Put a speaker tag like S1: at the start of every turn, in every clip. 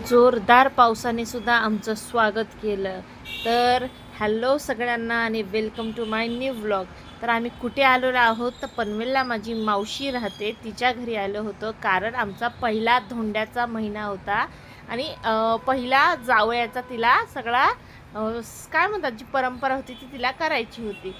S1: जोरदार पावसाने सुद्धा आमचं स्वागत केलं. तर हॅलो सगळ्यांना आणि welcome to my new vlog. तर आम्ही कुठे आलेलो आहोत तर पनवेलला माझी मावशी राहते, तिच्या घरी आलो होतो. कारण आमचा पहिला धोंड्याचा महिना होता आणि पहिला जावयाचा तिला सगळा काय म्हणतात जी परंपरा होती ती तिला करायची होती.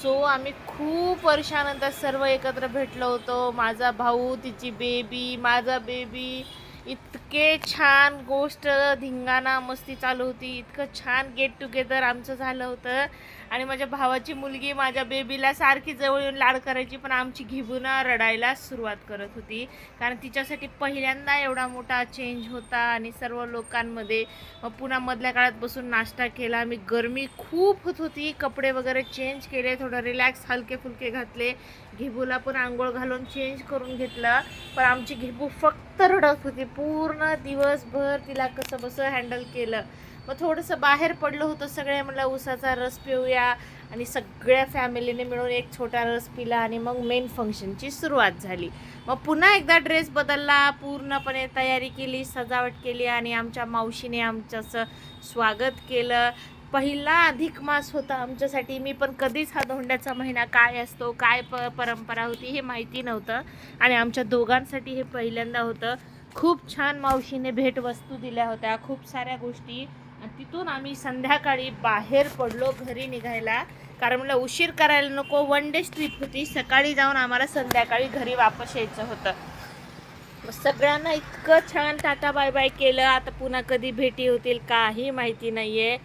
S1: सो आम्ही खूप वर्षानंतर सर्व एकत्र भेटलो होतो. माझा भाऊ, तिची बेबी, माझा बेबी. इतके छान गोष्ट धिंगाणा मस्ती चालू होती. इतकं छान गेट टुगेदर आमचं झालं होतं. आणि माझ्या भावाची मुलगी माझ्या बेबीला सारखी जवळ येऊन लाड करायची, पण आमची घिबुना रडायला सुरुवात करत होती. कारण तिच्यासाठी पहिल्यांदा एवढा मोठा चेंज होता आणि सर्व लोकांमध्ये. मग पुन्हा मधल्या काळात बसून नाश्ता केला. आम्ही गरमी खूप होत होती, कपडे वगैरे चेंज केले, थोडं रिलॅक्स हलके फुलके घातले. घेबूला पण आंघोळ घालून चेंज करून घेतलं. पण आमची घेबू फक्त रडत होती पूर्ण दिवसभर. तिला कसं बसं हँडल केलं. मग थोडंसं बाहेर पडलं होतं सगळे, म्हटलं उसाचा रस पिऊया. आणि सगळ्या फॅमिलीने मिळून एक छोटा रस पिला आणि मग मेन फंक्शनची सुरुवात झाली. मग पुन्हा एकदा ड्रेस बदलला, पूर्णपणे तयारी केली, सजावट केली आणि आमच्या मावशीने आमचं स्वागत केलं. पहिला अधिक मास होता आमच्यासाठी. मी पण कधीच हा धोंड्याचा महिना काय असतो, काय परंपरा होती हे माहिती नव्हतं आणि आमच्या दोघांसाठी हे पहिल्यांदा होतं. खूप छान मावशीने भेटवस्तू दिल्या होत्या, खूप साऱ्या गोष्टी. आणि तिथून आम्ही संध्याकाळी बाहेर पडलो घरी निघायला. कारण मला उशीर करायला नको, वन डे ट्रिप होती. सकाळी जाऊन आम्हाला संध्याकाळी घरी वापस यायचं होतं. सगळ्यांना इतकं छान टाटा बाय बाय केलं. आता पुन्हा कधी भेटी होतील काही माहिती नाही आहे.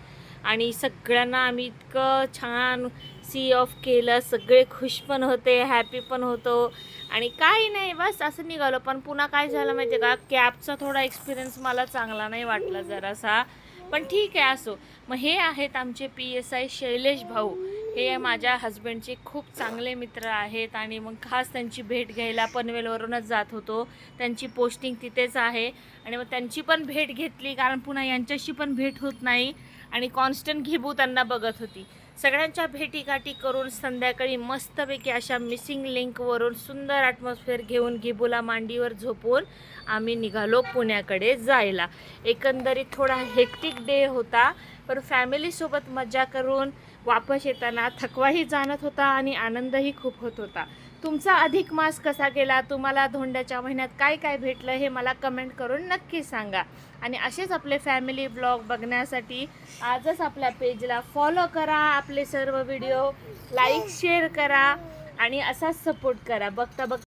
S1: आणि सगळ्यांना आम्ही इतकं छान सी ऑफ केलं. सगळे खुश पण होते, हॅपी पण होतो आणि काही नाही, बस असं निघालो. पण पुन्हा काय झालं माहिती आहे का, कॅबचा थोडा एक्सपिरियन्स मला चांगला नाही वाटला जरासा. पण ठीक आहे, असो. मग हे आहेत आमचे PSI शैलेश भाऊ. हे माझ्या हस्बंडचे खूप चांगले मित्र आहेत आणि मग खास त्यांची भेट घ्यायला पनवेलवरूनच जात होतो. त्यांची पोस्टिंग तिथेच आहे आणि मग त्यांची पण भेट घेतली, कारण पुन्हा यांच्याशी पण भेट होत नाही आणि कॉन्स्टंट घेबू त्यांना बघत होती. सगळ्यांच्या भेटीगाठी करून संध्याकाळी मस्तपैकी अशा मिसिंग लिंकवरून सुंदर ॲटमॉस्फिअर घेऊन घेबूला मांडीवर झोपून आम्ही निघालो पुण्याकडे जायला. एकंदरीत थोडा हेक्टिक डे होता, पण फॅमिलीसोबत मजा करून वापस येताना थकवाही जाणत होता आणि आनंदही खूप होत होता. तुमचा अधिक मास कसा गेला, तुम्हाला धोंड्याच्या महिन्यात काय काय भेटलं हे मला कमेंट करून नक्की सांगा. आणि असेच आपले फॅमिली ब्लॉग बघण्यासाठी आजच आपल्या पेजला फॉलो करा, आपले सर्व व्हिडिओ लाईक शेअर करा आणि असाच सपोर्ट करा. बघता बघता